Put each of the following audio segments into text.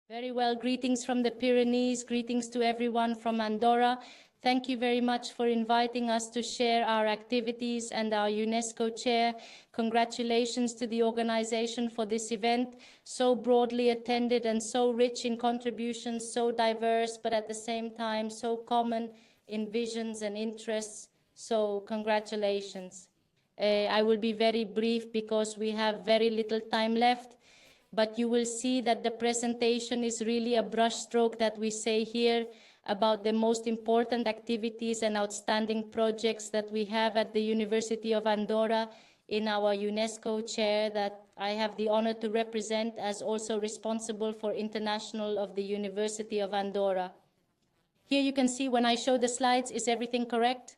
Very well. Greetings from the Pyrenees. Greetings to everyone from Andorra. Thank you very much for inviting us to share our activities and our UNESCO Chair. Congratulations to the organization for this event, so broadly attended and so rich in contributions, so diverse, but at the same time so common in visions and interests. So congratulations. I will be very brief because we have very little time left. But you will see that the presentation is really a brushstroke that we say here about the most important activities and outstanding projects that we have at the University of Andorra in our UNESCO Chair that I have the honor to represent as also responsible for International of the University of Andorra. Here you can see when I show the slides, is everything correct?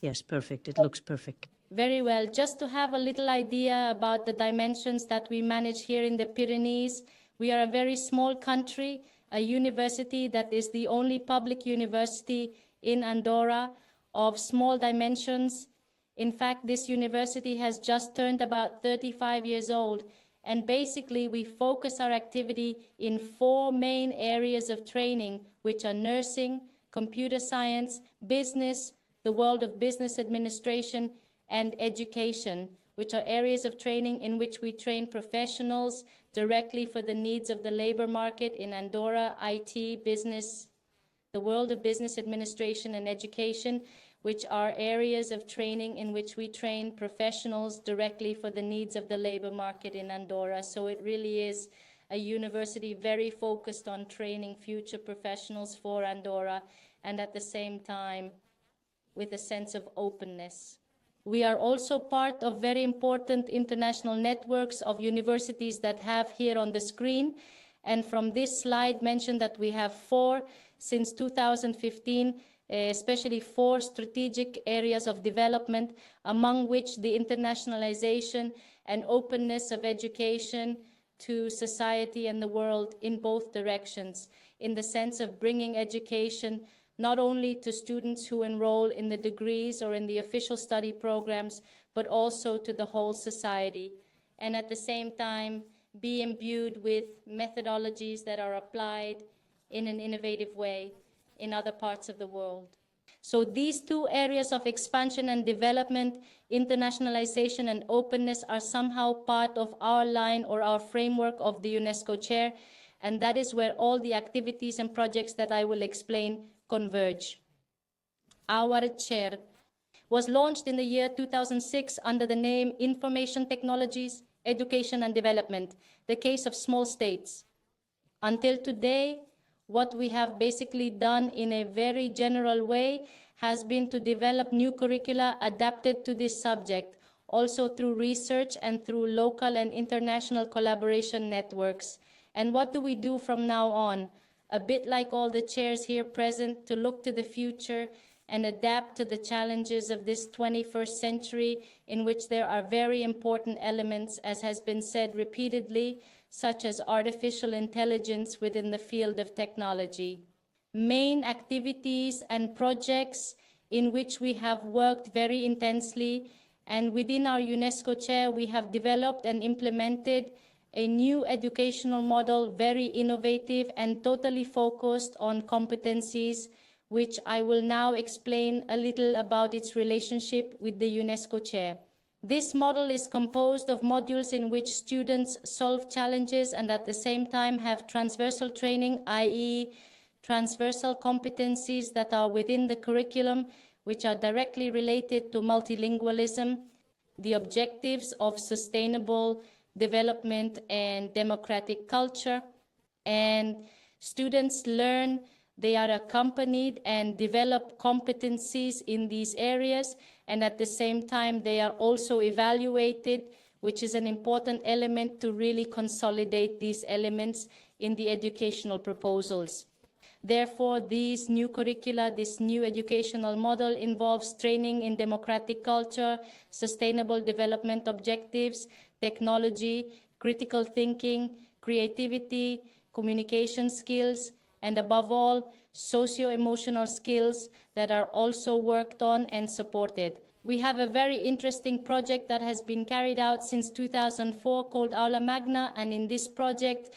Yes, perfect. It looks perfect. Very well. Just to have a little idea about the dimensions that we manage here in the Pyrenees, we are a very small country, a university that is the only public university in Andorra of small dimensions. In fact, this university has just turned about 35 years old, and basically we focus our activity in 4 main areas of training, which are nursing, computer science, business, the world of business administration, and education, which are areas of training in which we train professionals directly for the needs of the labor market in Andorra, IT, business, the world of business administration and education, which are areas of training in which we train professionals directly for the needs of the labor market in Andorra. So it really is a university very focused on training future professionals for Andorra, and at the same time with a sense of openness. We are also part of very important international networks of universities that have here on the screen. And from this slide mentioned that we have 4 since 2015, especially 4 strategic areas of development, among which the internationalization and openness of education to society and the world in both directions, in the sense of bringing education not only to students who enroll in the degrees or in the official study programs, but also to the whole society, and at the same time be imbued with methodologies that are applied in an innovative way in other parts of the world. So these 2 areas of expansion and development, internationalization and openness, are somehow part of our line or our framework of the UNESCO Chair, and that is where all the activities and projects that I will explain converge. Our chair was launched in the year 2006 under the name Information Technologies, Education and Development, the case of small states. Until today, what we have basically done in a very general way has been to develop new curricula adapted to this subject, also through research and through local and international collaboration networks. And what do we do from now on? A bit like all the chairs here present, to look to the future and adapt to the challenges of this 21st century, in which there are very important elements, as has been said repeatedly, such as artificial intelligence within the field of technology. Main activities and projects in which we have worked very intensely, and within our UNESCO Chair, we have developed and implemented a new educational model, very innovative and totally focused on competencies, which I will now explain a little about its relationship with the UNESCO Chair. This model is composed of modules in which students solve challenges and at the same time have transversal training, i.e. transversal competencies that are within the curriculum, which are directly related to multilingualism, the objectives of sustainable development and democratic culture, and students learn, they are accompanied and develop competencies in these areas, and at the same time they are also evaluated, which is an important element to really consolidate these elements in the educational proposals. Therefore, these new curricula, this new educational model involves training in democratic culture, sustainable development objectives, technology, critical thinking, creativity, communication skills, and above all, socio-emotional skills that are also worked on and supported. We have a very interesting project that has been carried out since 2004 called Aula Magna, and in this project,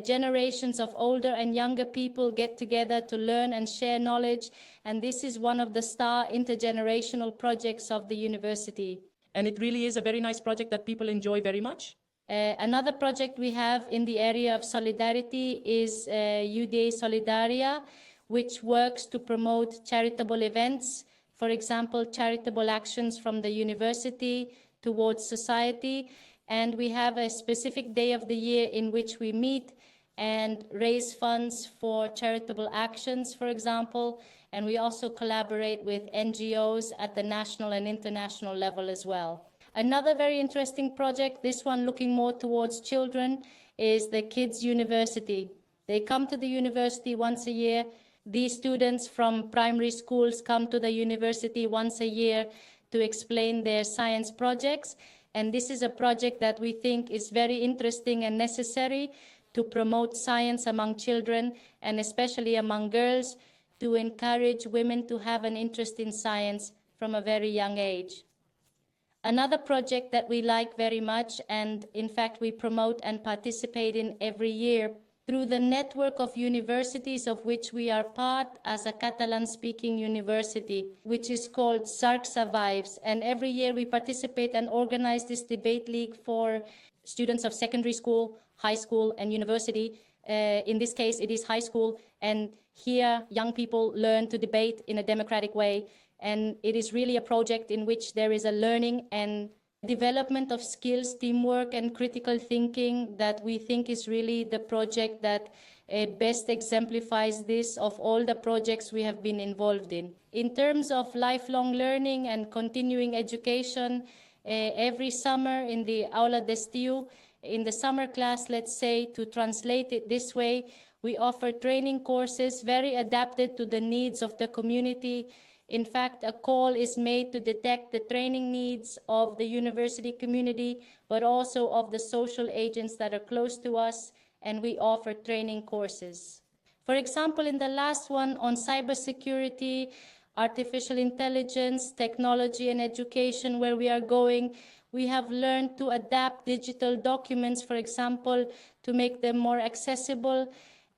generations of older and younger people get together to learn and share knowledge, and this is one of the star intergenerational projects of the university. And it really is a very nice project that people enjoy very much. Another project we have in the area of solidarity is UDA Solidaria, which works to promote charitable events, for example, charitable actions from the university towards society. And we have a specific day of the year in which we meet and raise funds for charitable actions, for example. And we also collaborate with NGOs at the national and international level as well. Another very interesting project, this one looking more towards children, is the Kids University. They come to the university once a year. These students from primary schools come to the university once a year to explain their science projects. And this is a project that we think is very interesting and necessary to promote science among children, and especially among girls, to encourage women to have an interest in science from a very young age. Another project that we like very much, and in fact we promote and participate in every year through the network of universities of which we are part as a Catalan-speaking university, which is called SARC Survives. And every year we participate and organize this debate league for students of secondary school, high school, and university. In this case, it is high school, and here young people learn to debate in a democratic way. And it is really a project in which there is a learning and development of skills, teamwork, and critical thinking that we think is really the project that best exemplifies this of all the projects we have been involved in. In terms of lifelong learning and continuing education, every summer in the Aula d'Estiu, in the summer class, let's say, to translate it this way, we offer training courses very adapted to the needs of the community. In fact, a call is made to detect the training needs of the university community, but also of the social agents that are close to us, and we offer training courses. For example, in the last one on cybersecurity, artificial intelligence, technology, and education, where we are going, we have learned to adapt digital documents, for example, to make them more accessible.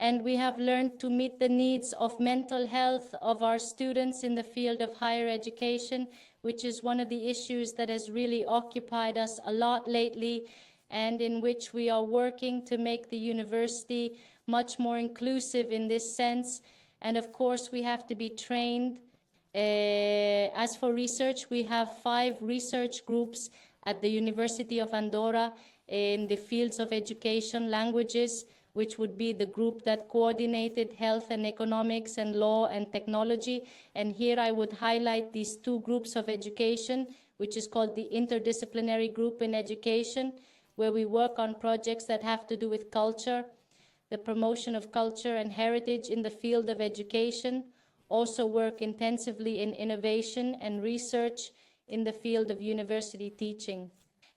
And we have learned to meet the needs of mental health of our students in the field of higher education, which is one of the issues that has really occupied us a lot lately, and in which we are working to make the university much more inclusive in this sense. And of course, we have to be trained. As for research, we have 5 research groups at the University of Andorra in the fields of education, languages, which would be the group that coordinated health and economics and law and technology. And here I would highlight these 2 groups of education, which is called the interdisciplinary group in education, where we work on projects that have to do with culture, the promotion of culture and heritage in the field of education, also work intensively in innovation and research in the field of university teaching.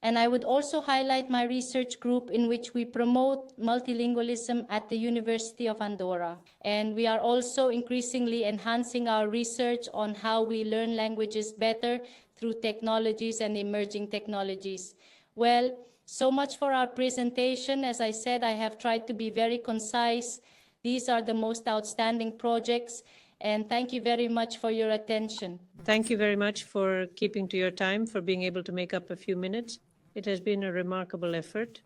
And I would also highlight my research group in which we promote multilingualism at the University of Andorra. And we are also increasingly enhancing our research on how we learn languages better through technologies and emerging technologies. Well, so much for our presentation. As I said, I have tried to be very concise. These are the most outstanding projects. And thank you very much for your attention. Thank you very much for keeping to your time, for being able to make up a few minutes. It has been a remarkable effort,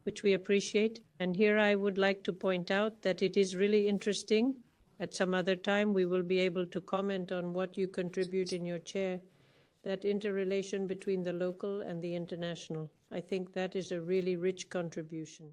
which we appreciate. And here I would like to point out that it is really interesting. At some other time, we will be able to comment on what you contribute in your chair, that interrelation between the local and the international. I think that is a really rich contribution.